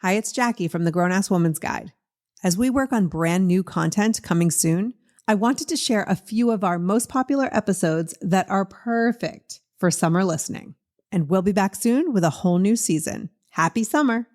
Hi, it's Jackie from the Grown-Ass Woman's Guide. As we work on brand new content coming soon, I wanted to share a few of our most popular episodes that are perfect for summer listening. And we'll be back soon with a whole new season. Happy summer!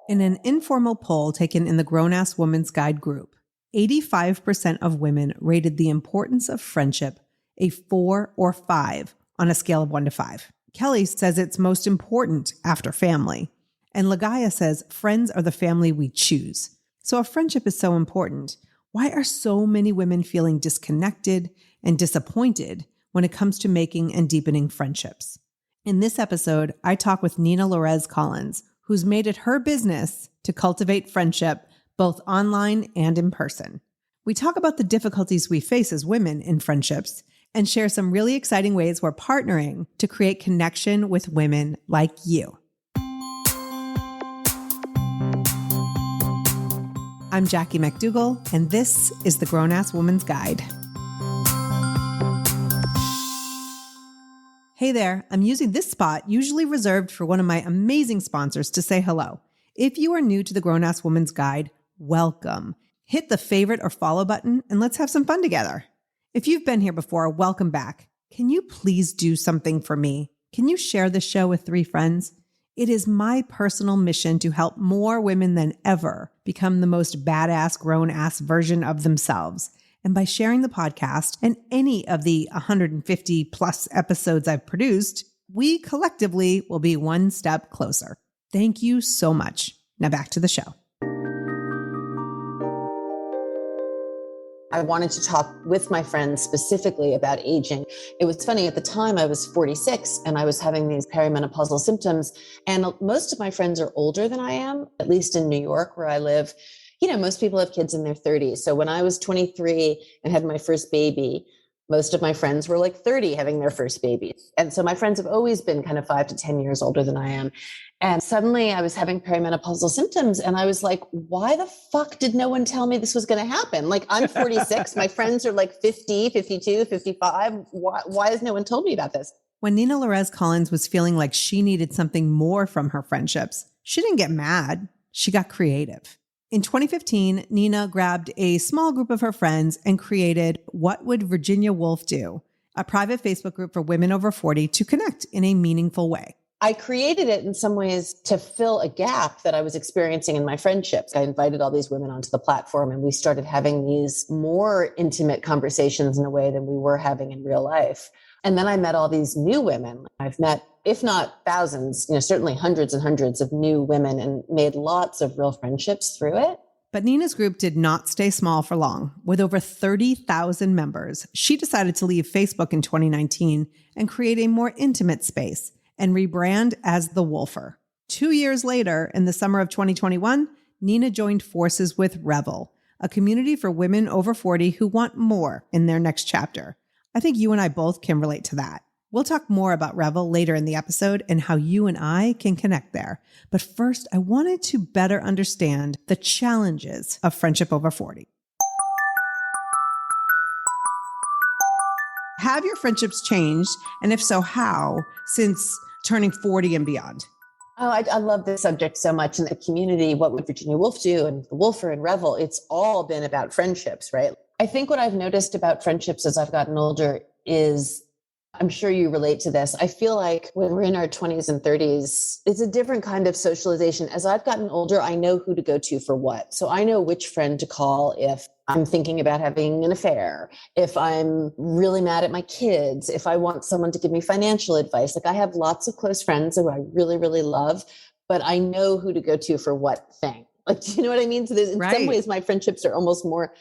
In an informal poll taken in the Grown-Ass Woman's Guide group, 85% of women rated the importance of friendship a 4 or 5 on a scale of 1 to 5. Kelly says it's most important after family. And Lagaya says friends are the family we choose. So if friendship is so important, why are so many women feeling disconnected and disappointed when it comes to making and deepening friendships? In this episode, I talk with Nina Lorez Collins, who's made it her business to cultivate friendship both online and in person. We talk about the difficulties we face as women in friendships and share some really exciting ways we're partnering to create connection with women like you. I'm Jackie McDougall, and this is the Grown-Ass Woman's Guide. Hey there, I'm using this spot, usually reserved for one of my amazing sponsors, to say hello. If you are new to the Grown-Ass Woman's Guide, welcome. Hit the favorite or follow button, and let's have some fun together. If you've been here before, welcome back. Can you please do something for me? Can you share this show with 3 friends? It is my personal mission to help more women than ever become the most badass grown-ass version of themselves. And by sharing the podcast and any of the 150 plus episodes I've produced, we collectively will be one step closer. Thank you so much. Now back to the show. I wanted to talk with my friends specifically about aging. It was funny, at the time I was 46 and I was having these perimenopausal symptoms, and most of my friends are older than I am, at least in New York where I live. You know, most people have kids in their 30s. So when I was 23 and had my first baby, most of my friends were like 30 having their first babies. And so my friends have always been kind of 5 to 10 years older than I am. And suddenly I was having perimenopausal symptoms and I was like, why the fuck did no one tell me this was going to happen? Like, I'm 46, my friends are like 50, 52, 55. Why has no one told me about this? When Nina Lorez Collins was feeling like she needed something more from her friendships, she didn't get mad. She got creative. In 2015, Nina grabbed a small group of her friends and created What Would Virginia Woolf Do?, a private Facebook group for women over 40 to connect in a meaningful way. I created it in some ways to fill a gap that I was experiencing in my friendships. I invited all these women onto the platform and we started having these more intimate conversations in a way than we were having in real life. And then I met all these new women. I've met, if not thousands, certainly hundreds and hundreds of new women and made lots of real friendships through it. But Nina's group did not stay small for long. With over 30,000 members, she decided to leave Facebook in 2019 and create a more intimate space and rebrand as The Wolfer. 2 years later, in the summer of 2021, Nina joined forces with Revel, a community for women over 40 who want more in their next chapter. I think you and I both can relate to that. We'll talk more about Revel later in the episode and how you and I can connect there. But first, I wanted to better understand the challenges of friendship over 40. Have your friendships changed? And if so, how, since turning 40 and beyond? Oh, I love this subject so much. In the community, What Would Virginia Woolf Do? And the Wolfer and Revel, it's all been about friendships, right? I think what I've noticed about friendships as I've gotten older is, I'm sure you relate to this, I feel like when we're in our 20s and 30s, it's a different kind of socialization. As I've gotten older, I know who to go to for what. So I know which friend to call if I'm thinking about having an affair, if I'm really mad at my kids, if I want someone to give me financial advice. Like, I have lots of close friends who I really, really love, but I know who to go to for what thing. Like, do you know what I mean? So there's, in some ways, my friendships are almost more,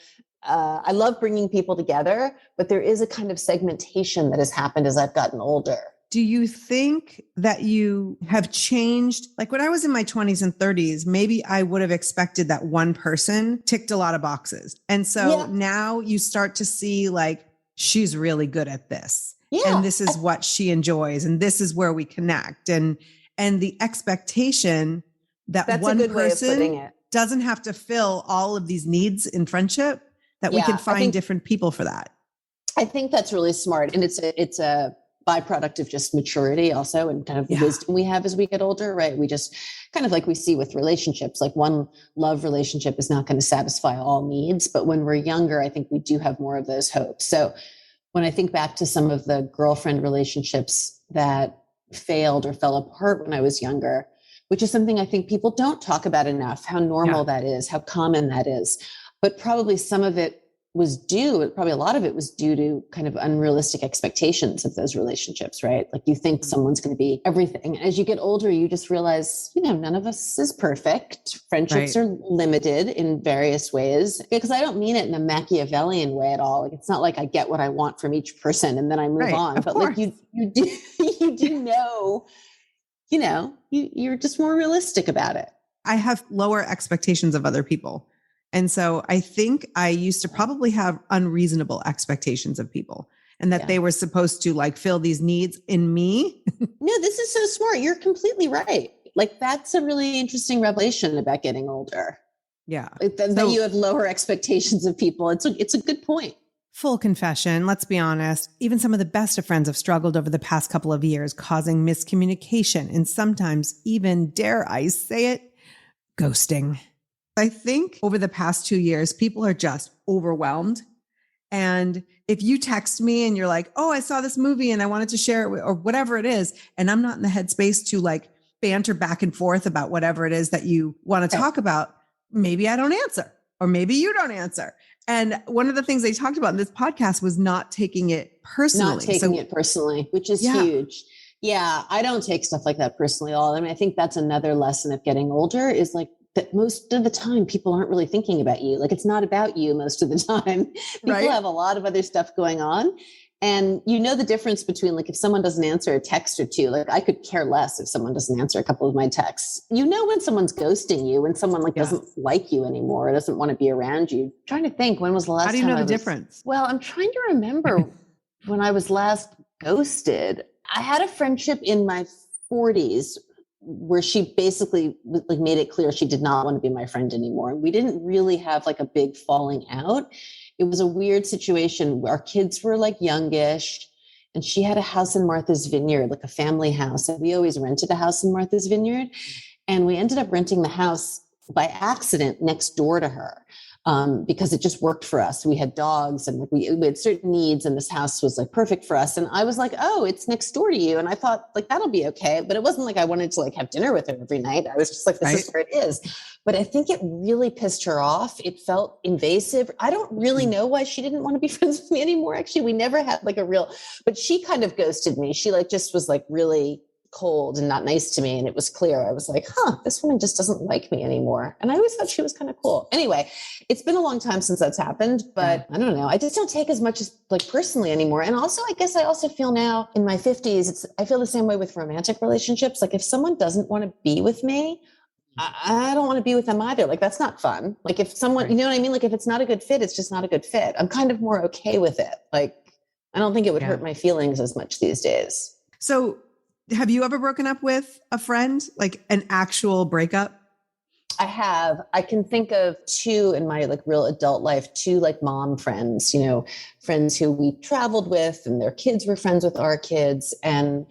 I love bringing people together, but there is a kind of segmentation that has happened as I've gotten older. Do you think that you have changed? Like, when I was in my 20s and 30s, maybe I would have expected that one person ticked a lot of boxes. And so now you start to see, like, she's really good at this. Yeah. And this is what she enjoys. And this is where we connect. And the expectation that one person doesn't have to fill all of these needs in friendship, that we can find different people for that. I think that's really smart. And it's a byproduct of just maturity also, and kind of the wisdom we have as we get older, right? We just kind of like we see with relationships, like one love relationship is not going to satisfy all needs. But when we're younger, I think we do have more of those hopes. So when I think back to some of the girlfriend relationships that failed or fell apart when I was younger, which is something I think people don't talk about enough, how normal that is, how common that is. But probably some of it was probably a lot of it was due to kind of unrealistic expectations of those relationships, right? Like you think someone's going to be everything. And as you get older, you just realize, none of us is perfect. Friendships are limited in various ways, because I don't mean it in a Machiavellian way at all. Like, it's not like I get what I want from each person and then I move on, but like you do, you do know, you're just more realistic about it. I have lower expectations of other people. And so I think I used to probably have unreasonable expectations of people, and that they were supposed to like fill these needs in me. No, this is so smart. You're completely right. Like, that's a really interesting revelation about getting older. Yeah. That you have lower expectations of people. It's a good point. Full confession, let's be honest, even some of the best of friends have struggled over the past couple of years, causing miscommunication and sometimes even, dare I say it, ghosting. I think over the past 2 years, people are just overwhelmed. And if you text me and you're like, oh, I saw this movie and I wanted to share it or whatever it is, and I'm not in the headspace to like banter back and forth about whatever it is that you want to talk about, maybe I don't answer, or maybe you don't answer. And one of the things they talked about in this podcast was not taking it personally. Not taking it personally, which is huge. Yeah, I don't take stuff like that personally at all. I mean, I think that's another lesson of getting older, is like that most of the time people aren't really thinking about you. Like, it's not about you most of the time. People have a lot of other stuff going on. And the difference between like if someone doesn't answer a text or two, like I could care less if someone doesn't answer a couple of my texts. When someone's ghosting you, when someone like doesn't like you anymore, or doesn't want to be around you. I'm trying to think, when was the last time? How do you know the difference? Well, I'm trying to remember when I was last ghosted. I had a friendship in my 40s where she basically like made it clear she did not want to be my friend anymore. And we didn't really have like a big falling out. It was a weird situation. Our kids were like youngish, and she had a house in Martha's Vineyard, like a family house. And we always rented a house in Martha's Vineyard. And we ended up renting the house by accident next door to her. Because it just worked for us. We had dogs and we had certain needs, and this house was like perfect for us. And I was like, oh, it's next door to you. And I thought like, that'll be okay. But it wasn't like I wanted to like have dinner with her every night. I was just like, this is where it is. But I think it really pissed her off. It felt invasive. I don't really know why she didn't want to be friends with me anymore. Actually, we never had like but she kind of ghosted me. She like just was like really cold and not nice to me. And it was clear. I was like, this woman just doesn't like me anymore. And I always thought she was kind of cool. Anyway, it's been a long time since that's happened, but I don't know. I just don't take as much as like personally anymore. And also, I guess I also feel now in my 50s, I feel the same way with romantic relationships. Like if someone doesn't want to be with me, I don't want to be with them either. Like, that's not fun. Like if someone, you know what I mean? Like if it's not a good fit, it's just not a good fit. I'm kind of more okay with it. Like, I don't think it would hurt my feelings as much these days. So have you ever broken up with a friend, like an actual breakup? I have. I can think of two in my like real adult life, two like mom friends, friends who we traveled with, and their kids were friends with our kids. And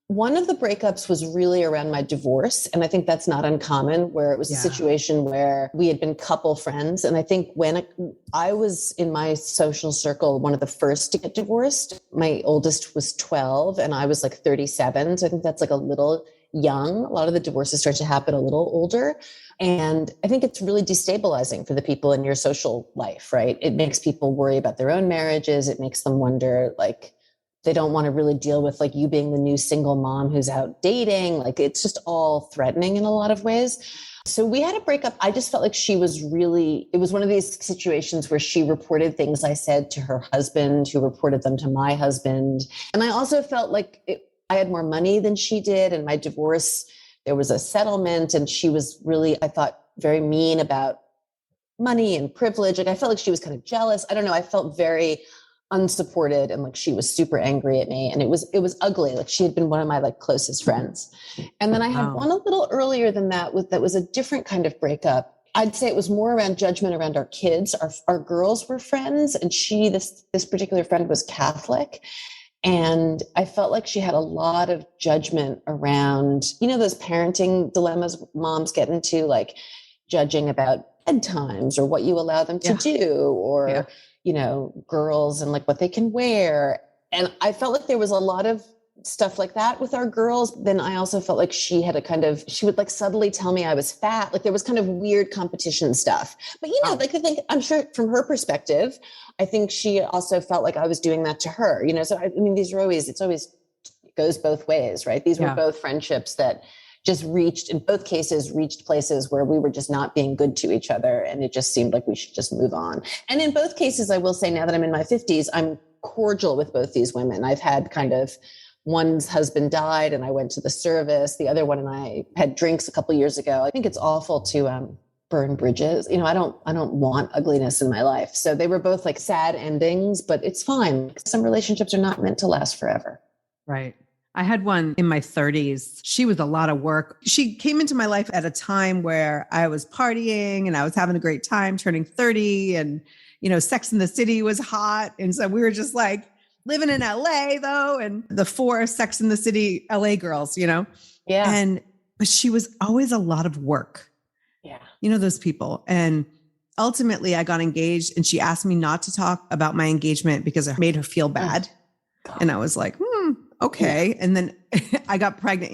one of the breakups was really around my divorce. And I think that's not uncommon, where it was a situation where we had been couple friends. And I think when I was in my social circle, one of the first to get divorced, my oldest was 12 and I was like 37. So I think that's like a little young. A lot of the divorces start to happen a little older. And I think it's really destabilizing for the people in your social life, right? It makes people worry about their own marriages. It makes them wonder, like, they don't want to really deal with like you being the new single mom who's out dating. Like, it's just all threatening in a lot of ways. So we had a breakup. I just felt like it was one of these situations where she reported things I said to her husband, who reported them to my husband. And I also felt like I had more money than she did. And my divorce, there was a settlement, and she was really, I thought, very mean about money and privilege. Like, I felt like she was kind of jealous. I don't know. I felt very unsupported, and like she was super angry at me, and it was ugly. Like, she had been one of my like closest friends. And then I had one a little earlier than that was a different kind of breakup. I'd say it was more around judgment around our kids. Our girls were friends, and this particular friend was Catholic. And I felt like she had a lot of judgment around, those parenting dilemmas moms get into, like judging about bedtimes or what you allow them to do, or, girls and like what they can wear. And I felt like there was a lot of stuff like that with our girls. Then I also felt like she would like subtly tell me I was fat. Like there was kind of weird competition stuff. But like I think, I'm sure from her perspective, I think she also felt like I was doing that to her, So I mean, it always goes both ways, right? These were both friendships that just in both cases, reached places where we were just not being good to each other. And it just seemed like we should just move on. And in both cases, I will say now that I'm in my 50s, I'm cordial with both these women. I've had one's husband died and I went to the service. The other one and I had drinks a couple of years ago. I think it's awful to burn bridges. I don't want ugliness in my life. So they were both like sad endings, but it's fine. Some relationships are not meant to last forever. Right. I had one in my 30s. She was a lot of work. She came into my life at a time where I was partying and I was having a great time turning 30, and, Sex in the City was hot. And so we were just like living in LA though. And the 4 Sex in the City LA girls, Yeah. But she was always a lot of work. Yeah. Those people. And ultimately I got engaged and she asked me not to talk about my engagement because it made her feel bad. Oh. And I was like, okay. Yeah. And then I got pregnant.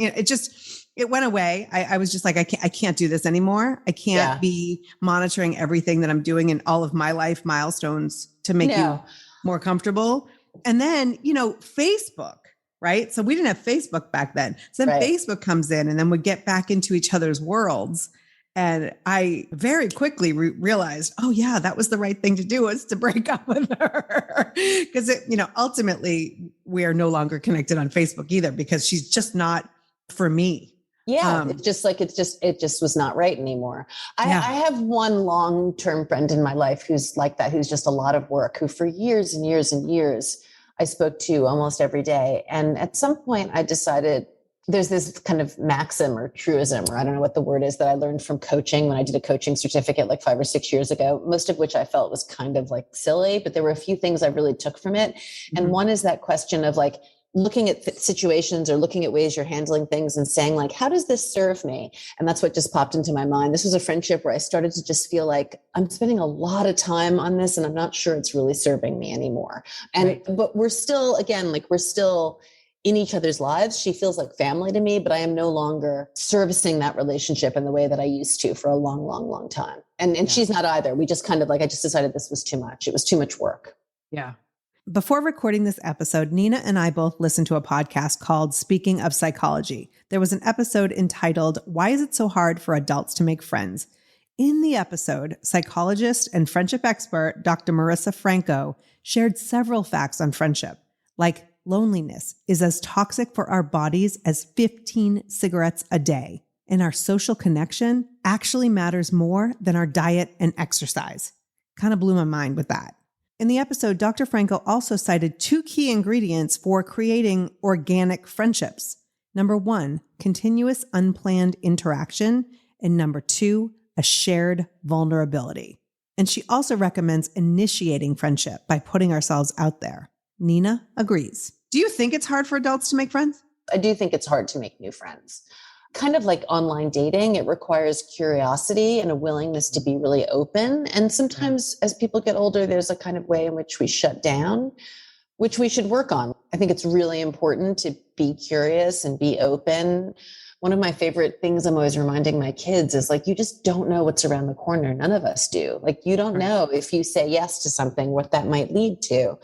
It went away. I was just like, I can't do this anymore. I can't be monitoring everything that I'm doing in all of my life milestones to make you more comfortable. And then, Facebook, right? So we didn't have Facebook back then. So then Facebook comes in and then we get back into each other's worlds. And I very quickly realized, oh yeah, that was the right thing to do, was to break up with her. Because ultimately we are no longer connected on Facebook either, because she's just not for me. Yeah. It just was not right anymore. I have one long-term friend in my life who's like that, who's just a lot of work, who for years and years and years I spoke to almost every day. And at some point I decided, there's this kind of maxim or truism, or I don't know what the word is, that I learned from coaching when I did a coaching certificate like 5 or 6 years ago, most of which I felt was kind of like silly, but there were a few things I really took from it. Mm-hmm. And one is that question of like looking at situations or looking at ways you're handling things and saying like, how does this serve me? And that's what just popped into my mind. This was a friendship where I started to just feel like I'm spending a lot of time on this and I'm not sure it's really serving me anymore. And, but we're still, again, like we're still in each other's lives. She feels like family to me, but I am no longer servicing that relationship in the way that I used to for a long, long, long time. And she's not either. We just kind of like, I just decided this was too much. It was too much work. Yeah. Before recording this episode, Nina and I both listened to a podcast called Speaking of Psychology. There was an episode entitled, Why is it so hard for adults to make friends? In the episode, psychologist and friendship expert Dr. Marissa Franco shared several facts on friendship, like loneliness is as toxic for our bodies as 15 cigarettes a day, and our social connection actually matters more than our diet and exercise. Kind of blew my mind with that. In the episode, Dr. Franco also cited 2 key ingredients for creating organic friendships. Number 1, continuous unplanned interaction, and number 2, a shared vulnerability. And she also recommends initiating friendship by putting ourselves out there. Nina agrees. Do you think it's hard for adults to make friends? I do think it's hard to make new friends. Kind of like online dating, it requires curiosity and a willingness to be really open. And sometimes as people get older, there's a kind of way in which we shut down, which we should work on. I think it's really important to be curious and be open. One of my favorite things I'm always reminding my kids is like, you just don't know what's around the corner. None of us do. Like, you don't know if you say yes to something, what that might lead to.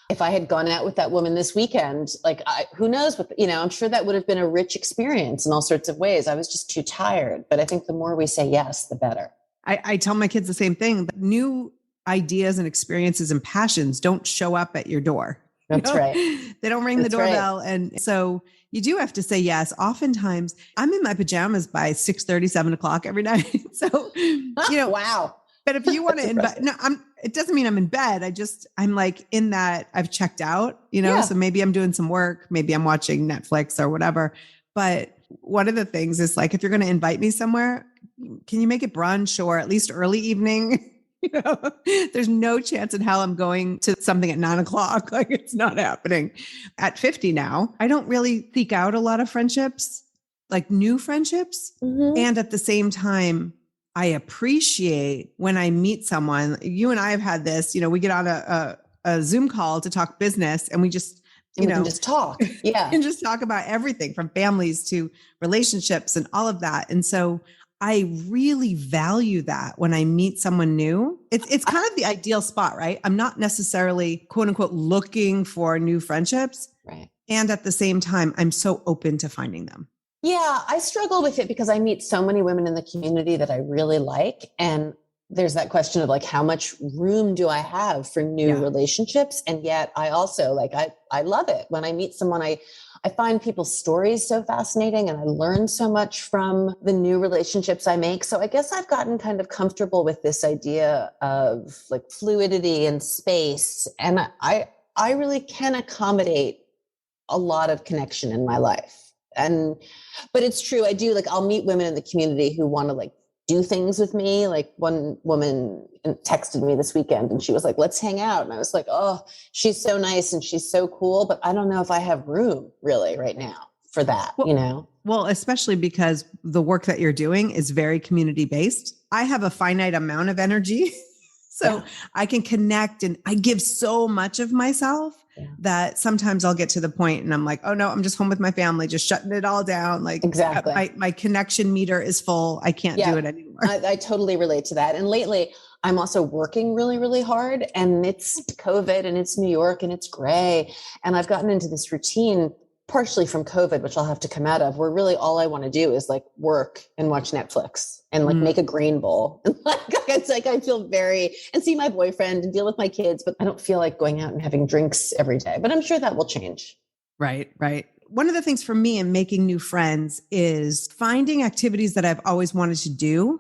If I had gone out with that woman this weekend, like, who knows what, I'm sure that would have been a rich experience in all sorts of ways. I was just too tired. But I think the more we say yes, the better. I tell my kids the same thing. New ideas and experiences and passions don't show up at your door. That's right. They don't ring the doorbell. Right. And so you do have to say yes. Oftentimes I'm in my pajamas by 6:30, 7 o'clock every night. So, wow. But if you want to invite, it doesn't mean I'm in bed. I'm like in that I've checked out, so maybe I'm doing some work, maybe I'm watching Netflix or whatever. But one of the things is like, if you're going to invite me somewhere, can you make it brunch or at least early evening? There's no chance in hell I'm going to something at 9 o'clock. Like it's not happening. At 50 now, I don't really seek out a lot of friendships, like new friendships. Mm-hmm. And at the same time, I appreciate when I meet someone. You and I have had this, we get on a Zoom call to talk business and we just, and we can just talk. Yeah. and just talk about everything from families to relationships and all of that. And so I really value that when I meet someone new. It's kind of the ideal spot, right? I'm not necessarily quote unquote looking for new friendships. Right. And at the same time, I'm so open to finding them. Yeah, I struggle with it because I meet so many women in the community that I really like. And there's that question of like, how much room do I have for new relationships? And yet I also I love it. When I meet someone, I find people's stories so fascinating and I learn so much from the new relationships I make. So I guess I've gotten kind of comfortable with this idea of like fluidity and space. And I really can accommodate a lot of connection in my life. But it's true. I do I'll meet women in the community who want to do things with me. Like one woman texted me this weekend and she was like, let's hang out. And I was like, oh, she's so nice and she's so cool, but I don't know if I have room really right now for that, Well, especially because the work that you're doing is very community based. I have a finite amount of energy. So I can connect and I give so much of myself that sometimes I'll get to the point and I'm like, oh no, I'm just home with my family, just shutting it all down. Like exactly. My connection meter is full. I can't do it anymore. I totally relate to that. And lately I'm also working really, really hard and it's COVID and it's New York and it's gray. And I've gotten into this routine partially from COVID, which I'll have to come out of, where really all I want to do is work and watch Netflix and make a green bowl. And it's I feel and see my boyfriend and deal with my kids, but I don't feel like going out and having drinks every day, but I'm sure that will change. Right. One of the things for me in making new friends is finding activities that I've always wanted to do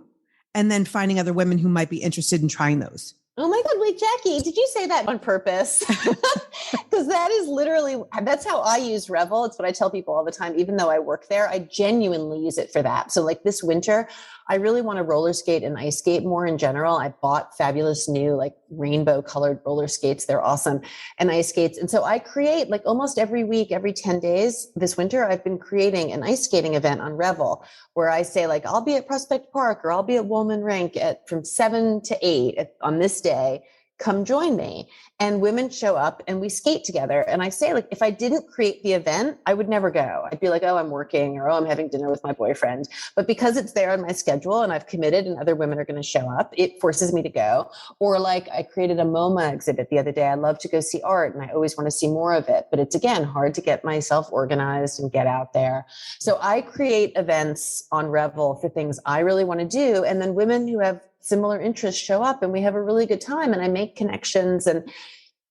and then finding other women who might be interested in trying those. Oh my God, wait, Jackie, did you say that on purpose? Because that's how I use Revel. It's what I tell people all the time. Even though I work there, I genuinely use it for that. So this winter, I really want to roller skate and ice skate more in general. I bought fabulous new rainbow colored roller skates. They're awesome. And ice skates. And so I create almost every week, every 10 days this winter, I've been creating an ice skating event on Revel where I say I'll be at Prospect Park or I'll be at Woolman Rink from 7 to 8 on this day. Come join me. And women show up and we skate together. And I say, if I didn't create the event, I would never go. I'd be like, oh, I'm working or, oh, I'm having dinner with my boyfriend. But because it's there on my schedule and I've committed and other women are going to show up, it forces me to go. Or I created a MoMA exhibit the other day. I love to go see art and I always want to see more of it. But it's, again, hard to get myself organized and get out there. So I create events on Revel for things I really want to do. And then women who have similar interests show up and we have a really good time and I make connections and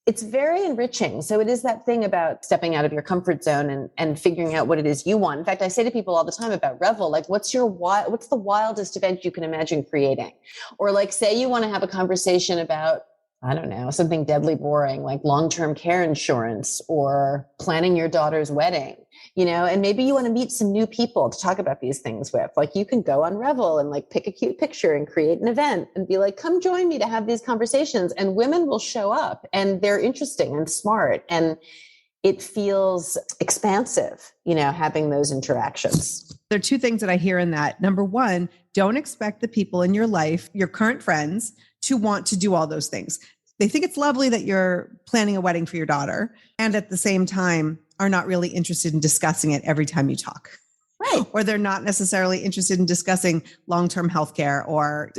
it's very enriching. So it is that thing about stepping out of your comfort zone and figuring out what it is you want. In fact, I say to people all the time about Revel, what's the wildest event you can imagine creating? Or say you want to have a conversation about, I don't know, something deadly boring like long-term care insurance or planning your daughter's wedding, and maybe you want to meet some new people to talk about these things with. You can go on Revel and pick a cute picture and create an event and be like, come join me to have these conversations. And women will show up and they're interesting and smart. And it feels expansive, having those interactions. There are two things that I hear in that. Number one, don't expect the people in your life, your current friends, to want to do all those things. They think it's lovely that you're planning a wedding for your daughter and at the same time are not really interested in discussing it every time you talk. Right. Or they're not necessarily interested in discussing long-term healthcare or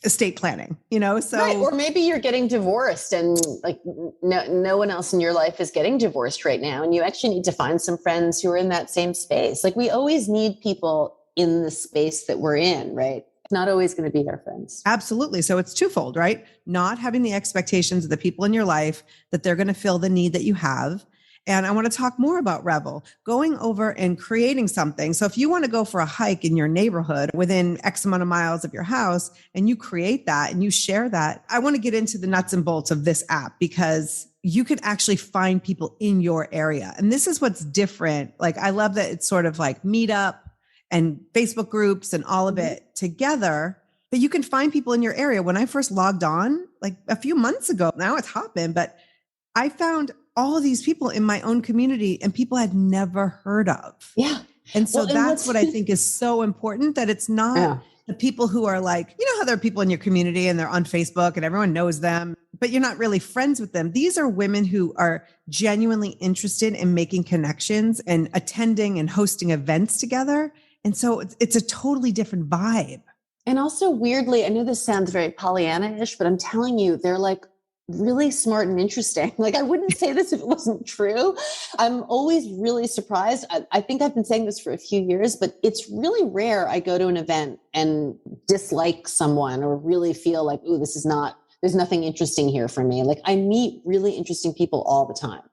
estate planning, so. Right. Or maybe you're getting divorced and no one else in your life is getting divorced right now. And you actually need to find some friends who are in that same space. We always need people in the space that we're in, right? Not always going to be our friends. Absolutely. So it's twofold, right? Not having the expectations of the people in your life that they're going to fill the need that you have. And I want to talk more about Revel, going over and creating something. So if you want to go for a hike in your neighborhood within X amount of miles of your house and you create that and you share that, I want to get into the nuts and bolts of this app because you can actually find people in your area. And this is what's different. I love that it's sort of Meetup and Facebook groups and all of it together. But you can find people in your area. When I first logged on, like a few months ago, now it's hopping, but I found all of these people in my own community and people I'd never heard of. Yeah. And so Well, and that's what I think is so important, that it's not the people who are like, you know how there are people in your community and they're on Facebook and everyone knows them, but you're not really friends with them. These are women who are genuinely interested in making connections and attending and hosting events together. And so it's a totally different vibe. And also weirdly, I know this sounds very Pollyanna-ish, but I'm telling you, they're like really smart and interesting. Like I wouldn't say this if it wasn't true. I'm always really surprised. I think I've been saying this for a few years, but it's really rare I go to an event and dislike someone or really feel like, ooh, there's nothing interesting here for me. Like I meet really interesting people all the time,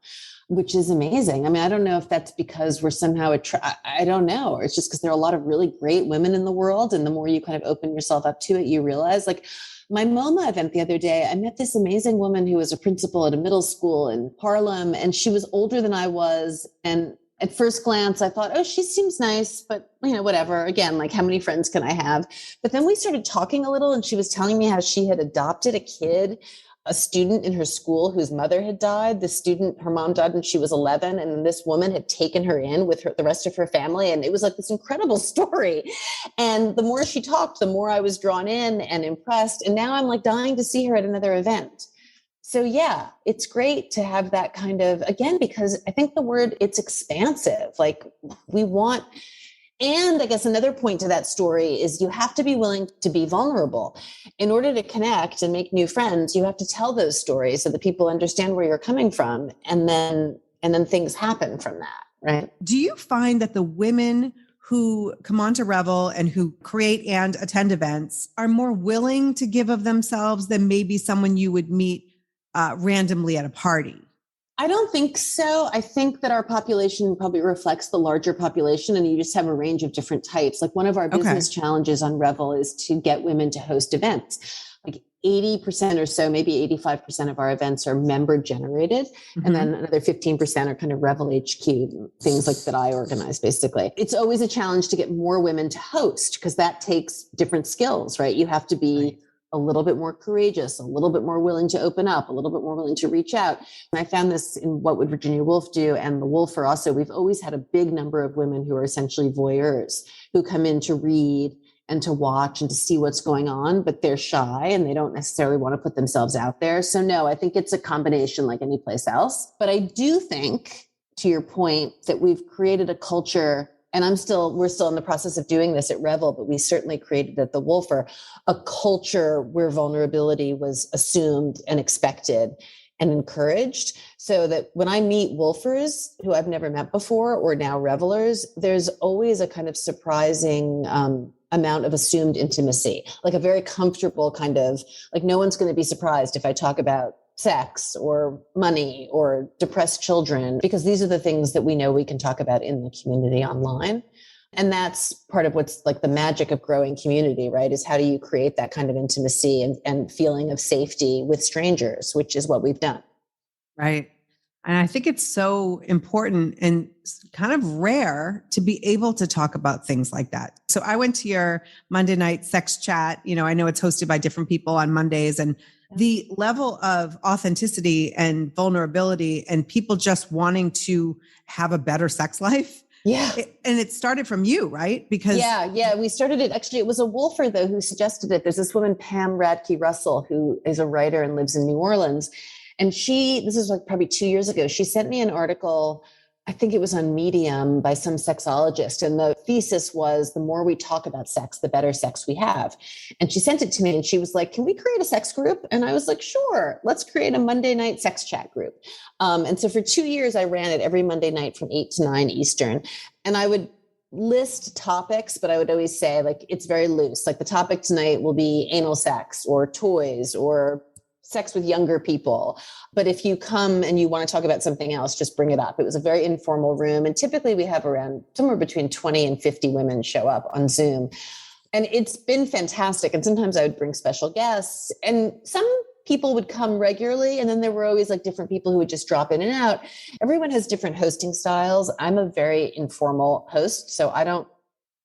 which is amazing. I mean, I don't know if that's because we're somehow, I don't know, or it's just because there are a lot of really great women in the world. And the more you kind of open yourself up to it, you realize like my MoMA event the other day, I met this amazing woman who was a principal at a middle school in Harlem, and she was older than I was. And at first glance, I thought, oh, she seems nice, but whatever. Again, like how many friends can I have? But then we started talking a little and she was telling me how she had adopted a student in her school whose mother had died. The student, her mom died when she was 11. And this woman had taken her in with the rest of her family. And it was like this incredible story. And the more she talked, the more I was drawn in and impressed. And now I'm like dying to see her at another event. So yeah, it's great to have that kind of, again, because I think it's expansive. Like we want, and I guess another point to that story is you have to be willing to be vulnerable. In order to connect and make new friends, you have to tell those stories so that people understand where you're coming from. And then things happen from that, right? Do you find that the women who come onto Revel and who create and attend events are more willing to give of themselves than maybe someone you would meet randomly at a party? I don't think so. I think that our population probably reflects the larger population, and you just have a range of different types. Like one of our business challenges on Revel is to get women to host events. Like 80% or so, maybe 85% of our events are member generated. Mm-hmm. And then another 15% are kind of Revel HQ, things like that I organize basically. It's always a challenge to get more women to host because that takes different skills, right? You have to be a little bit more courageous, a little bit more willing to open up, a little bit more willing to reach out. And I found this in What Would Virginia Woolf Do and The Wolfer also. We've always had a big number of women who are essentially voyeurs who come in to read and to watch and to see what's going on, but they're shy and they don't necessarily want to put themselves out there. So no, I think it's a combination like any place else. But I do think, to your point, that we've created a culture, and we're still in the process of doing this at Revel, but we certainly created at the Wolfer, a culture where vulnerability was assumed and expected and encouraged. So that when I meet Wolfers who I've never met before, or now Revelers, there's always a kind of surprising amount of assumed intimacy, like a very comfortable kind of, like no one's going to be surprised if I talk about sex or money or depressed children, because these are the things that we know we can talk about in the community online. And that's part of what's like the magic of growing community, right? Is how do you create that kind of intimacy and feeling of safety with strangers, which is what we've done. Right. And I think it's so important and kind of rare to be able to talk about things like that. So I went to your Monday night sex chat. I know it's hosted by different people on Mondays, and the level of authenticity and vulnerability and people just wanting to have a better sex life. Yeah. And it started from you, right? Because Yeah. We started it. Actually, it was a Wolfer though, who suggested it. There's this woman, Pam Radke Russell, who is a writer and lives in New Orleans. And this is like probably 2 years ago, she sent me an article, I think it was on Medium by some sexologist. And the thesis was the more we talk about sex, the better sex we have. And she sent it to me and she was like, can we create a sex group? And I was like, sure, let's create a Monday night sex chat group. And so for 2 years, I ran it every Monday night from 8 to 9 Eastern. And I would list topics, but I would always say like, it's very loose. Like the topic tonight will be anal sex or toys or sex with younger people. But if you come and you want to talk about something else, just bring it up. It was a very informal room. And typically we have around somewhere between 20 and 50 women show up on Zoom. And it's been fantastic. And sometimes I would bring special guests, and some people would come regularly. And then there were always like different people who would just drop in and out. Everyone has different hosting styles. I'm a very informal host, so I don't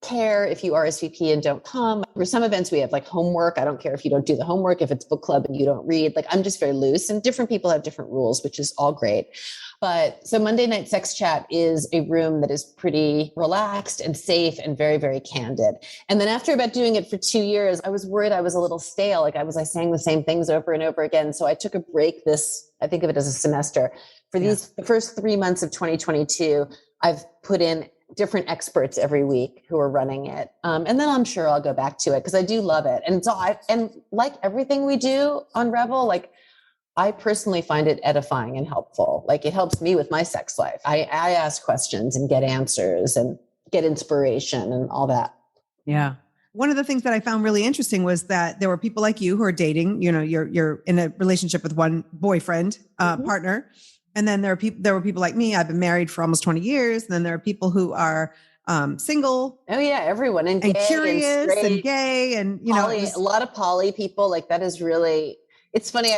care if you RSVP and don't come. For some events, we have like homework. I don't care if you don't do the homework, if it's book club and you don't read. Like, I'm just very loose, and different people have different rules, which is all great. But so Monday Night Sex Chat is a room that is pretty relaxed and safe and very, very candid. And then after about doing it for 2 years, I was worried I was a little stale. Like I sang the same things over and over again. So I took a break I think of it as a semester. For the first 3 months of 2022, I've put in different experts every week who are running it. And then I'm sure I'll go back to it because I do love it. And so and like everything we do on Revel, like I personally find it edifying and helpful. Like it helps me with my sex life. I ask questions and get answers and get inspiration and all that. Yeah. One of the things that I found really interesting was that there were people like you who are dating, you're in a relationship with one boyfriend, partner. And then there were people like me. I've been married for almost 20 years. And then there are people who are single. Oh yeah, everyone and curious and gay and a lot of poly people. Like that is really. It's funny.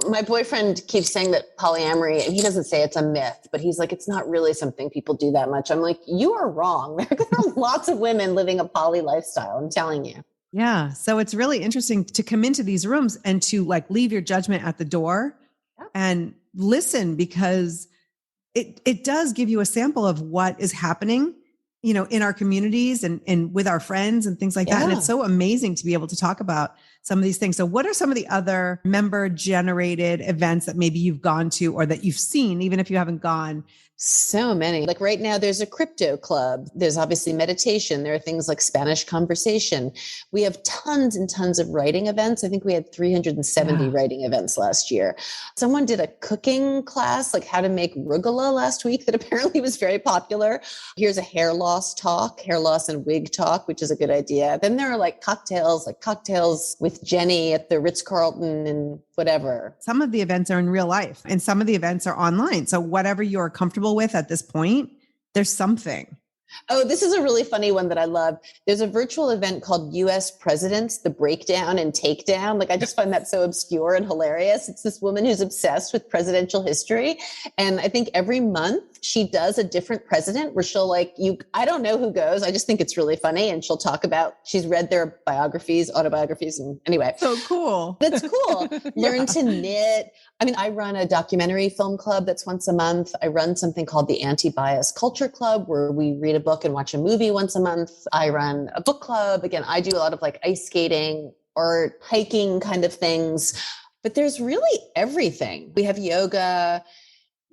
My boyfriend keeps saying that polyamory, and he doesn't say it's a myth, but he's like, it's not really something people do that much. I'm like, you are wrong. There are lots of women living a poly lifestyle. I'm telling you. Yeah. So it's really interesting to come into these rooms and to like leave your judgment at the door and listen, because it does give you a sample of what is happening, in our communities and with our friends and things like that. And it's so amazing to be able to talk about some of these things. So what are some of the other member generated events that maybe you've gone to or that you've seen, even if you haven't gone? So many. Like right now, there's a crypto club. There's obviously meditation. There are things like Spanish conversation. We have tons and tons of writing events. I think we had 370 writing events last year. Someone did a cooking class, like how to make rugula last week, that apparently was very popular. Here's a hair loss and wig talk, which is a good idea. Then there are like cocktails with Jenny at the Ritz-Carlton and whatever. Some of the events are in real life and some of the events are online. So whatever you're comfortable with at this point, there's something. Oh, this is a really funny one that I love. There's a virtual event called US Presidents, the Breakdown and Takedown. Like, I just find that so obscure and hilarious. It's this woman who's obsessed with presidential history. And I think every month she does a different president where she'll I don't know who goes. I just think it's really funny. And she'll talk about, she's read their autobiographies. And anyway. So cool. That's cool. Learn to knit. I mean, I run a documentary film club that's once a month. I run something called the Anti-Bias Culture Club, where we read a book and watch a movie once a month. I run a book club. Again, I do a lot of like ice skating, art, hiking kind of things, but there's really everything. We have yoga.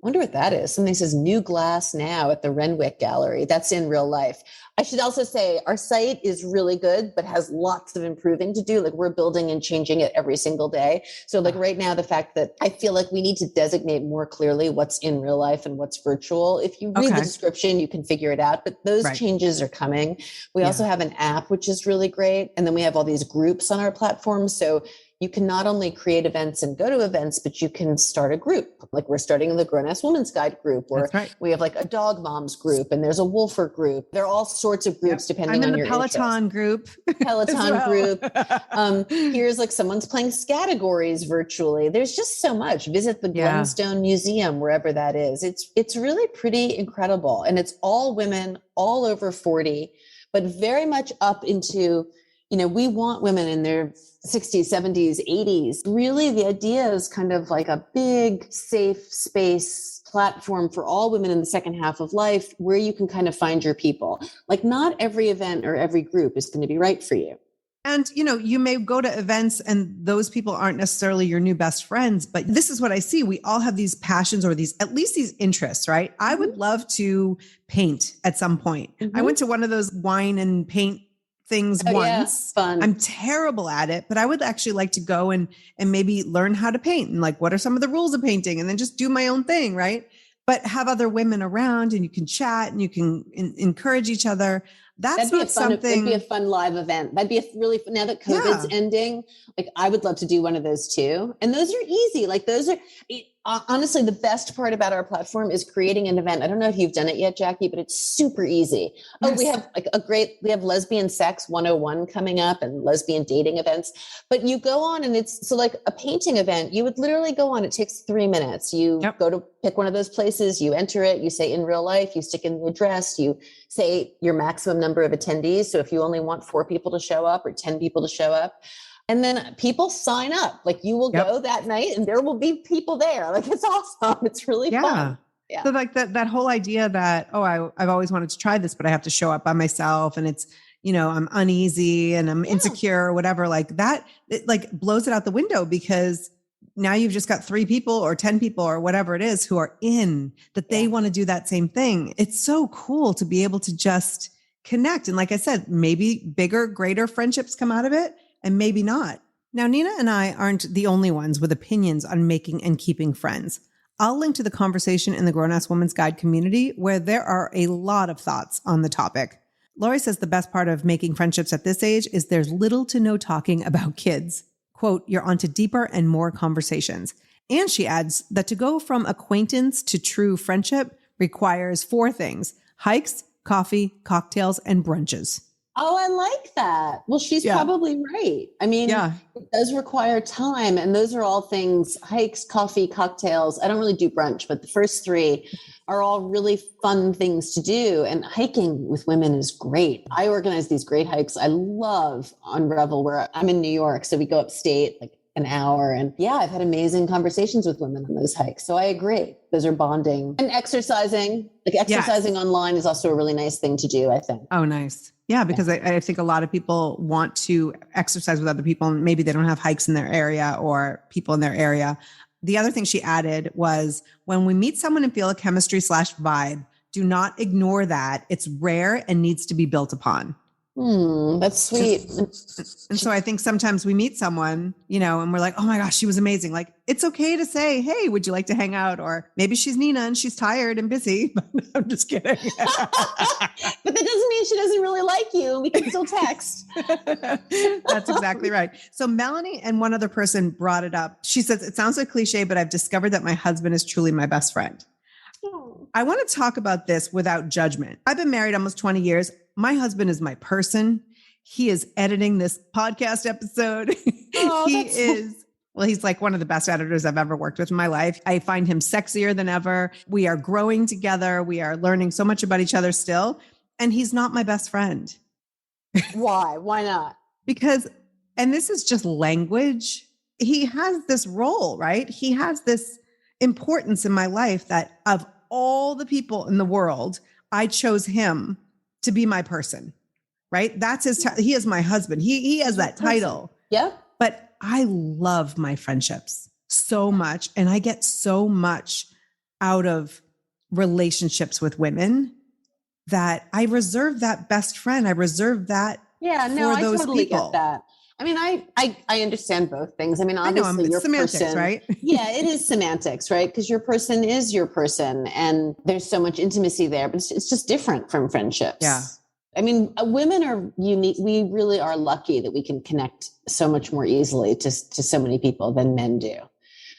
Wonder what that is. Something says New Glass Now at the Renwick Gallery. That's in real life. I should also say our site is really good, but has lots of improving to do. Like, we're building and changing it every single day. So like right now, the fact that I feel like we need to designate more clearly what's in real life and what's virtual. If you read the description, you can figure it out, but those changes are coming. We also have an app, which is really great. And then we have all these groups on our platform. So you can not only create events and go to events, but you can start a group. Like, we're starting the Grown Ass Woman's Guide group, or we have like a dog moms group, and there's a wolfer group. There are all sorts of groups depending on your interest. I'm in the Peloton group. Peloton group. Here's like someone's playing categories virtually. There's just so much. Visit the Glenstone Museum, wherever that is. It's really pretty incredible. And it's all women, all over 40, but very much up into, we want women in their 60s, 70s, 80s. Really, the idea is kind of like a big, safe space platform for all women in the second half of life, where you can kind of find your people. Like, not every event or every group is going to be right for you. And, you may go to events and those people aren't necessarily your new best friends, but this is what I see. We all have these passions, or at least these interests, right? I would love to paint at some point. I went to one of those wine and paint things once. Yeah, fun. I'm terrible at it, but I would actually like to go and maybe learn how to paint, and like, what are some of the rules of painting, and then just do my own thing. Right. But have other women around, and you can chat and you can encourage each other. That'd be a fun live event. That'd be now that COVID's ending, like, I would love to do one of those too. And those are easy. Like, Honestly, the best part about our platform is creating an event. I don't know if you've done it yet, Jackie, but it's super easy. Yes. Oh, we have we have lesbian sex 101 coming up and lesbian dating events, but you go on and it's so like a painting event, you would literally go on. It takes 3 minutes. You go to pick one of those places, you enter it, you say in real life, you stick in the address, you say your maximum number of attendees. So if you only want 4 people to show up or 10 people to show up, and then people sign up, like you will go that night and there will be people there. Like it's awesome. It's really fun. Yeah. So like that whole idea that, I've always wanted to try this, but I have to show up by myself and it's, I'm uneasy and I'm insecure or whatever, like that, it like blows it out the window because now you've just got 3 people or 10 people or whatever it is who are in that they want to do that same thing. It's so cool to be able to just connect. And like I said, maybe bigger, greater friendships come out of it. And maybe not. Now, Nina and I aren't the only ones with opinions on making and keeping friends. I'll link to the conversation in the Grown-Ass Woman's Guide community where there are a lot of thoughts on the topic. Lori says the best part of making friendships at this age is there's little to no talking about kids. Quote, you're onto deeper and more conversations. And she adds that to go from acquaintance to true friendship requires 4 things: hikes, coffee, cocktails, and brunches. Oh, I like that. Well, she's probably right. I mean, it does require time. And those are all things: hikes, coffee, cocktails. I don't really do brunch, but the first 3 are all really fun things to do. And hiking with women is great. I organize these great hikes. I love on Revel, where I'm in New York. So we go upstate like an hour. And I've had amazing conversations with women on those hikes. So I agree. Those are bonding. And exercising. Like exercising online is also a really nice thing to do, I think. Oh, nice. Yeah, because I think a lot of people want to exercise with other people and maybe they don't have hikes in their area or people in their area. The other thing she added was when we meet someone and feel a chemistry/vibe, do not ignore that. It's rare and needs to be built upon. That's sweet. And so I think sometimes we meet someone, and we're like, oh my gosh, she was amazing. Like, it's okay to say, hey, would you like to hang out? Or maybe she's Nina and she's tired and busy. I'm just kidding. But that doesn't mean she doesn't really like you. We can still text. That's exactly right. So Melanie and one other person brought it up. She says, it sounds like cliche, but I've discovered that my husband is truly my best friend. I want to talk about this without judgment. I've been married almost 20 years. My husband is my person. He is editing this podcast episode. He's like one of the best editors I've ever worked with in my life. I find him sexier than ever. We are growing together. We are learning so much about each other still. And he's not my best friend. Why? Why not? Because, and this is just language. He has this role, right? He has this importance in my life that of all the people in the world, I chose him to be my person, right? That's he is my husband. He has that title. Yeah. But I love my friendships so much. And I get so much out of relationships with women that I reserve that best friend. I reserve that for those I totally people. Get that. I mean, I understand both things. I mean, obviously your semantics, person, right? Yeah, it is semantics, right? Because your person is your person and there's so much intimacy there, but it's just different from friendships. Yeah. I mean, women are unique. We really are lucky that we can connect so much more easily to so many people than men do.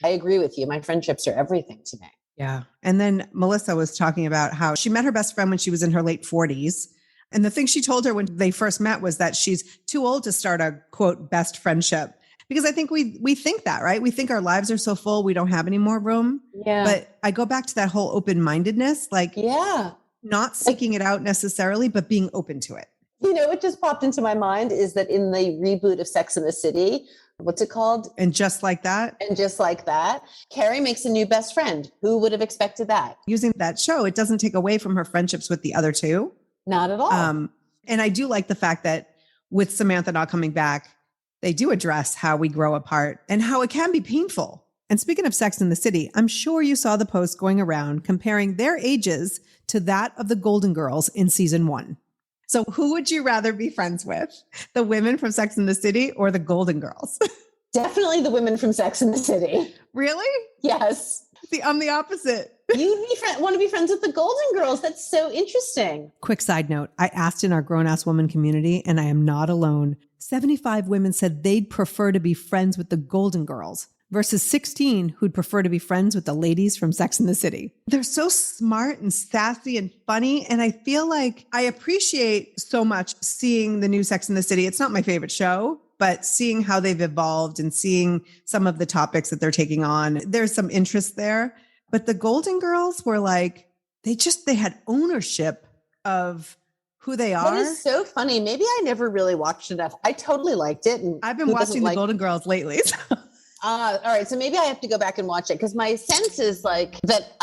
I agree with you. My friendships are everything to me. Yeah. And then Melissa was talking about how she met her best friend when she was in her late 40s. And the thing she told her when they first met was that she's too old to start a quote best friendship. Because I think we think that, right? We think our lives are so full, we don't have any more room. Yeah. But I go back to that whole open-mindedness, like not seeking it out necessarily, but being open to it. What just popped into my mind is that in the reboot of Sex and the City, what's it called? And Just Like That. And Just Like That, Carrie makes a new best friend. Who would have expected that? Using that show, it doesn't take away from her friendships with the other two. Not at all. And I do like the fact that with Samantha not coming back, they do address how we grow apart and how it can be painful. And speaking of Sex and the City, I'm sure you saw the post going around comparing their ages to that of the Golden Girls in season 1. So who would you rather be friends with? The women from Sex and the City or the Golden Girls? Definitely the women from Sex and the City. Really? Yes. See, I'm the opposite. You want to be friends with the Golden Girls. That's so interesting. Quick side note. I asked in our Grown-Ass Woman community, and I am not alone. 75 women said they'd prefer to be friends with the Golden Girls versus 16 who'd prefer to be friends with the ladies from Sex and the City. They're so smart and sassy and funny. And I feel like I appreciate so much seeing the new Sex and the City. It's not my favorite show, but seeing how they've evolved and seeing some of the topics that they're taking on, there's some interest there. But the Golden Girls were like, they had ownership of who they are. That is so funny. Maybe I never really watched enough. I totally liked it. And I've been watching the Golden Girls lately. All right. So maybe I have to go back and watch it because my sense is like that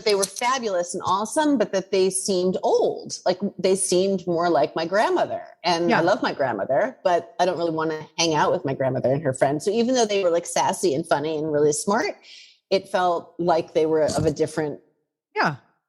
they were fabulous and awesome, but that they seemed old. Like they seemed more like my grandmother. And I love my grandmother, but I don't really want to hang out with my grandmother and her friends. So even though they were like sassy and funny and really smart, it felt like they were of a different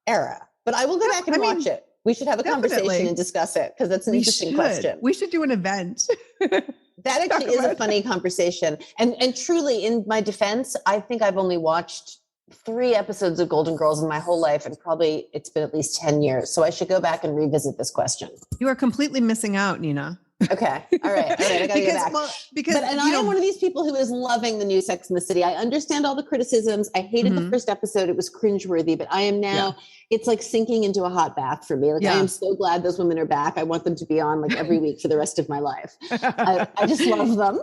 era. But I will go back and watch it. We should have a conversation and discuss it because that's an interesting question. We should do an event. That actually is a funny conversation. And truly, in my defense, I think I've only watched 3 episodes of Golden Girls in my whole life, and probably it's been at least 10 years. So I should go back and revisit this question. You are completely missing out, Nina. Okay. All right. I gotta get back. I am one of these people who is loving the new Sex and the City. I understand all the criticisms. I hated the first episode. It was cringeworthy, but I am now, it's like sinking into a hot bath for me. Like I am so glad those women are back. I want them to be on like every week for the rest of my life. I just love them.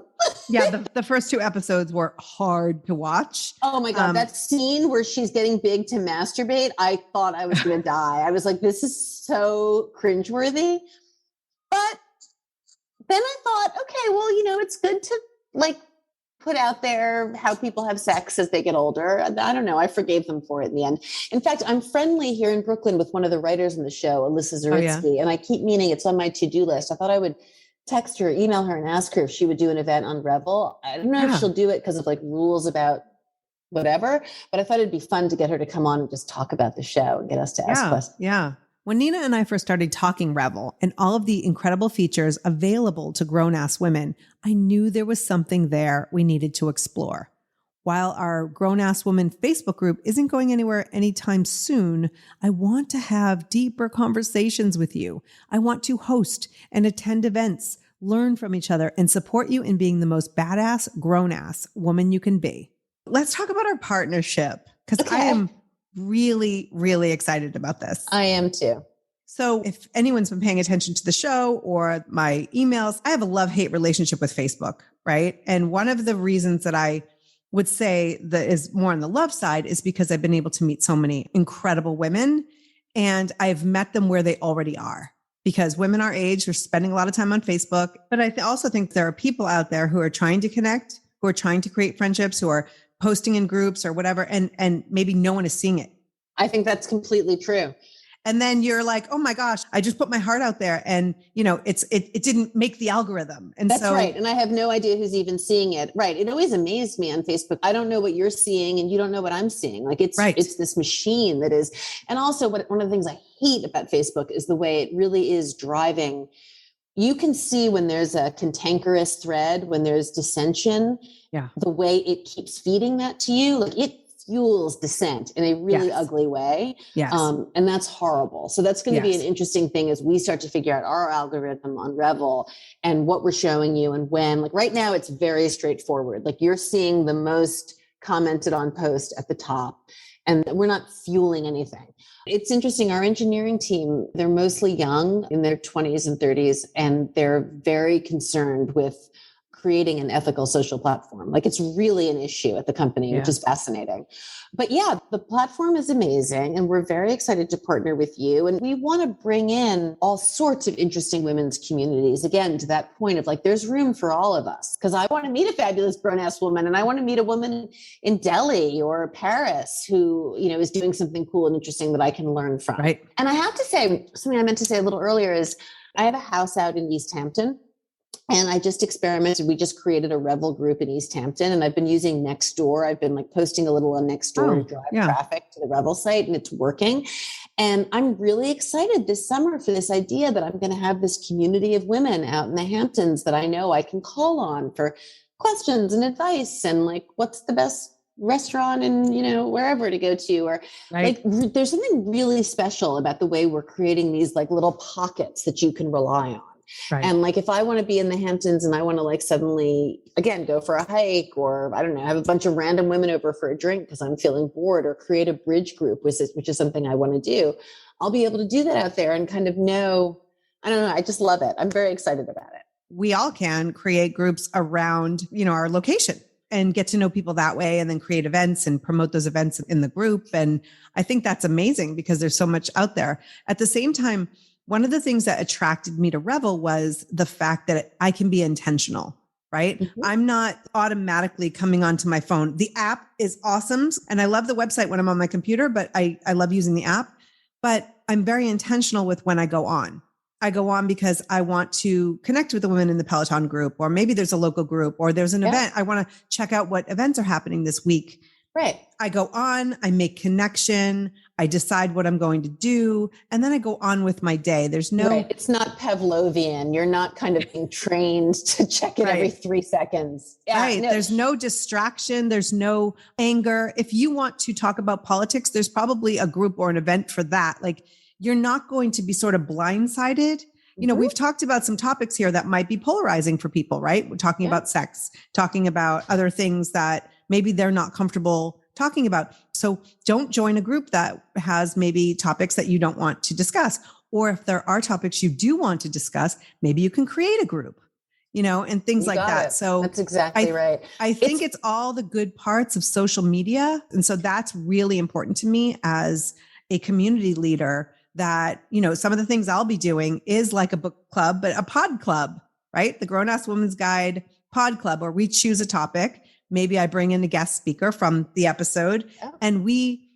The first 2 episodes were hard to watch. Oh my God. That scene where she's getting big to masturbate. I thought I was going to die. I was like, this is so cringeworthy. But then I thought, okay, well, it's good to like put out there how people have sex as they get older. I don't know. I forgave them for it in the end. In fact, I'm friendly here in Brooklyn with one of the writers in the show, Alyssa Zaritsky, and I keep meaning it's on my to-do list. I thought I would text her, email her and ask her if she would do an event on Revel. I don't know if she'll do it because of like rules about whatever, but I thought it'd be fun to get her to come on and just talk about the show and get us to ask questions. Yeah. When Nina and I first started talking Revel and all of the incredible features available to grown-ass women, I knew there was something there we needed to explore. While our grown-ass woman Facebook group isn't going anywhere anytime soon, I want to have deeper conversations with you. I want to host and attend events, learn from each other, and support you in being the most badass, grown-ass woman you can be. Let's talk about our partnership because I am really, really excited about this. I am too. So if anyone's been paying attention to the show or my emails, I have a love-hate relationship with Facebook, right? And one of the reasons that I would say that is more on the love side is because I've been able to meet so many incredible women and I've met them where they already are. Because women our age are spending a lot of time on Facebook. But I also think there are people out there who are trying to connect, who are trying to create friendships, who are posting in groups or whatever, and maybe no one is seeing it. I think that's completely true. And then you're like, oh my gosh, I just put my heart out there and it didn't make the algorithm. And that's right. And I have no idea who's even seeing it. Right. It always amazed me on Facebook. I don't know what you're seeing and you don't know what I'm seeing. Like it's this machine that is. And also one of the things I hate about Facebook is the way it really is driving. You can see when there's a cantankerous thread, when there's dissension, the way it keeps feeding that to you, like it fuels dissent in a really ugly way. Yes. And that's horrible. So that's going to be an interesting thing as we start to figure out our algorithm on Revel and what we're showing you and when. Like right now, it's very straightforward. Like you're seeing the most commented on post at the top and we're not fueling anything. It's interesting. Our engineering team, they're mostly young in their 20s and 30s, and they're very concerned with creating an ethical social platform. Like it's really an issue at the company, which is fascinating. But the platform is amazing and we're very excited to partner with you. And we want to bring in all sorts of interesting women's communities. Again, to that point of like, there's room for all of us because I want to meet a fabulous grown-ass woman and I want to meet a woman in Delhi or Paris who, is doing something cool and interesting that I can learn from. Right. And I have to say, something I meant to say a little earlier is I have a house out in East Hampton. And I just experimented. We just created a Revel group in East Hampton and I've been using Nextdoor. I've been like posting a little on Nextdoor to drive traffic to the Revel site and it's working. And I'm really excited this summer for this idea that I'm going to have this community of women out in the Hamptons that I know I can call on for questions and advice and like, what's the best restaurant and, wherever to go to or like, there's something really special about the way we're creating these like little pockets that you can rely on. Right. And like, if I want to be in the Hamptons and I want to like suddenly, again, go for a hike, or I don't know, have a bunch of random women over for a drink because I'm feeling bored, or create a bridge group, which is something I want to do, I'll be able to do that out there and kind of know, I don't know, I just love it. I'm very excited about it. We all can create groups around, our location and get to know people that way, and then create events and promote those events in the group. And I think that's amazing because there's so much out there. At the same time, one of the things that attracted me to Revel was the fact that I can be intentional, right? Mm-hmm. I'm not automatically coming onto my phone. The app is awesome. And I love the website when I'm on my computer, but I love using the app. But I'm very intentional with when I go on. I go on because I want to connect with the women in the Peloton group, or maybe there's a local group, or there's an event. I want to check out what events are happening this week. Right. I go on, I make connection, I decide what I'm going to do, and then I go on with my day. There's no... Right. It's not Pavlovian. You're not kind of being trained to check it every 3 seconds. Yeah, right. No. There's no distraction. There's no anger. If you want to talk about politics, there's probably a group or an event for that. Like, you're not going to be sort of blindsided. We've talked about some topics here that might be polarizing for people, right? We're talking about sex, talking about other things that maybe they're not comfortable talking about. So don't join a group that has maybe topics that you don't want to discuss. Or if there are topics you do want to discuss, maybe you can create a group, and things like that. It. So that's exactly right. I think it's all the good parts of social media. And so that's really important to me as a community leader, that, some of the things I'll be doing is like a book club, but a pod club, right? The Grown Ass Woman's Guide pod club, where we choose a topic. Maybe I bring in a guest speaker from the episode and we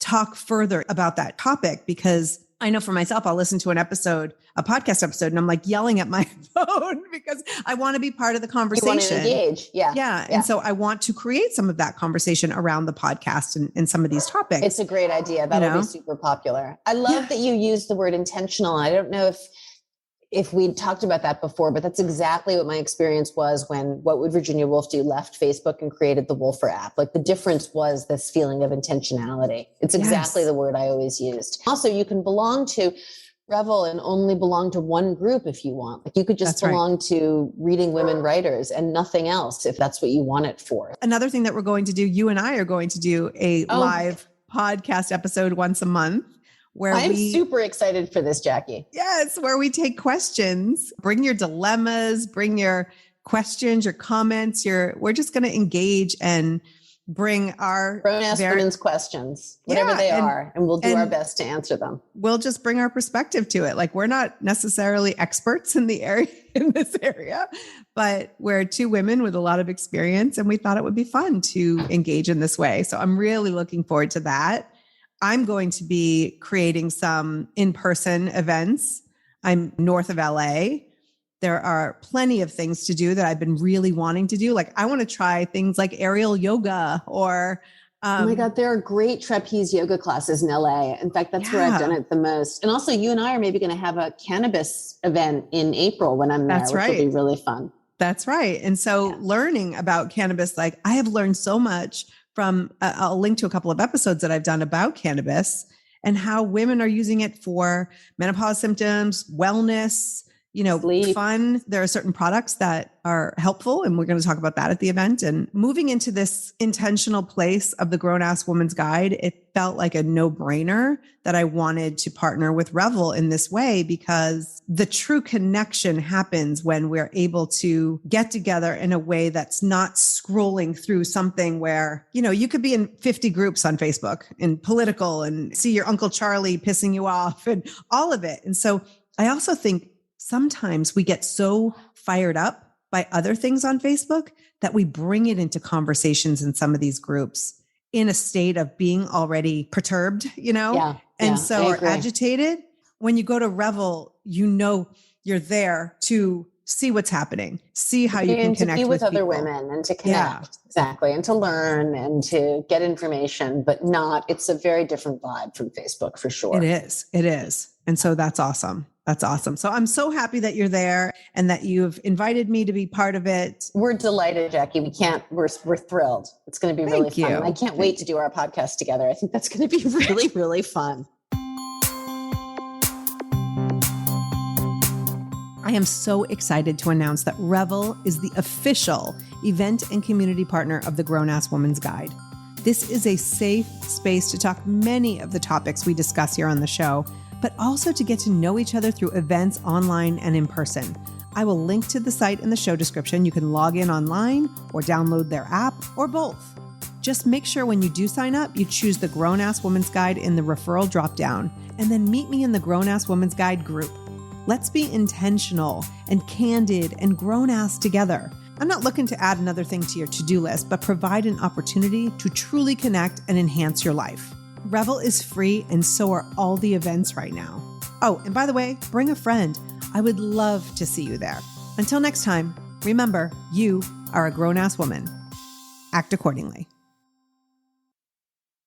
talk further about that topic, because I know for myself, I'll listen to a podcast episode, and I'm like yelling at my phone because I want to be part of the conversation. You want to engage. Yeah. And so I want to create some of that conversation around the podcast and some of these topics. It's a great idea. That'll be super popular. I love that you use the word intentional. I don't know if we talked about that before, but that's exactly what my experience was when What Would Virginia Woolf Do left Facebook and created the Wolfer app. Like, the difference was this feeling of intentionality. It's exactly the word I always used. Also, you can belong to Revel and only belong to one group if you want. Like, you could just belong to Reading Women Writers and nothing else if that's what you want it for. Another thing that we're going to do, you and I are going to do a live podcast episode once a month. I'm super excited for this, Jackie. Yes, where we take questions. Bring your dilemmas, bring your questions, your comments. We're just going to engage and bring our grown-ass women's questions, whatever they are, and we'll do our best to answer them. We'll just bring our perspective to it. Like, we're not necessarily experts in this area, but we're two women with a lot of experience, and we thought it would be fun to engage in this way. So I'm really looking forward to that. I'm going to be creating some in-person events. I'm north of LA. There are plenty of things to do that I've been really wanting to do. Like, I want to try things like aerial yoga or... oh my God, there are great trapeze yoga classes in LA. In fact, that's where I've done it the most. And also, you and I are maybe going to have a cannabis event in April when I'm there, which will be really fun. That's right. And so learning about cannabis, like, I have learned so much from, I'll link to a couple of episodes that I've done about cannabis and how women are using it for menopause symptoms, wellness, sleep, fun. There are certain products that are helpful, and we're going to talk about that at the event. And moving into this intentional place of the Grown Ass Woman's Guide, it felt like a no-brainer that I wanted to partner with Revel in this way, because the true connection happens when we're able to get together in a way that's not scrolling through something where, you could be in 50 groups on Facebook and political and see your Uncle Charlie pissing you off and all of it. And so I also think sometimes we get so fired up by other things on Facebook that we bring it into conversations in some of these groups in a state of being already perturbed, or agitated. When you go to Revel, you're there to see what's happening, see how you can connect with other people. women and to connect. Exactly. And to learn and to get information, but it's a very different vibe from Facebook for sure. It is. And so that's awesome. That's awesome. So I'm so happy that you're there and that you've invited me to be part of it. We're delighted, Jackie. We're thrilled. It's going to be really fun. And I can't wait to do our podcast together. I think that's going to be really, really fun. I am so excited to announce that Revel is the official event and community partner of the Grown-Ass Woman's Guide. This is a safe space to talk many of the topics we discuss here on the show, but also to get to know each other through events online and in person. I will link to the site in the show description. You can log in online or download their app or both. Just make sure when you do sign up, you choose the Grown-Ass Woman's Guide in the referral dropdown, and then meet me in the Grown-Ass Woman's Guide group. Let's be intentional and candid and grown-ass together. I'm not looking to add another thing to your to-do list, but provide an opportunity to truly connect and enhance your life. Revel is free, and so are all the events right now. Oh, and by the way, bring a friend. I would love to see you there. Until next time, remember, you are a grown-ass woman. Act accordingly.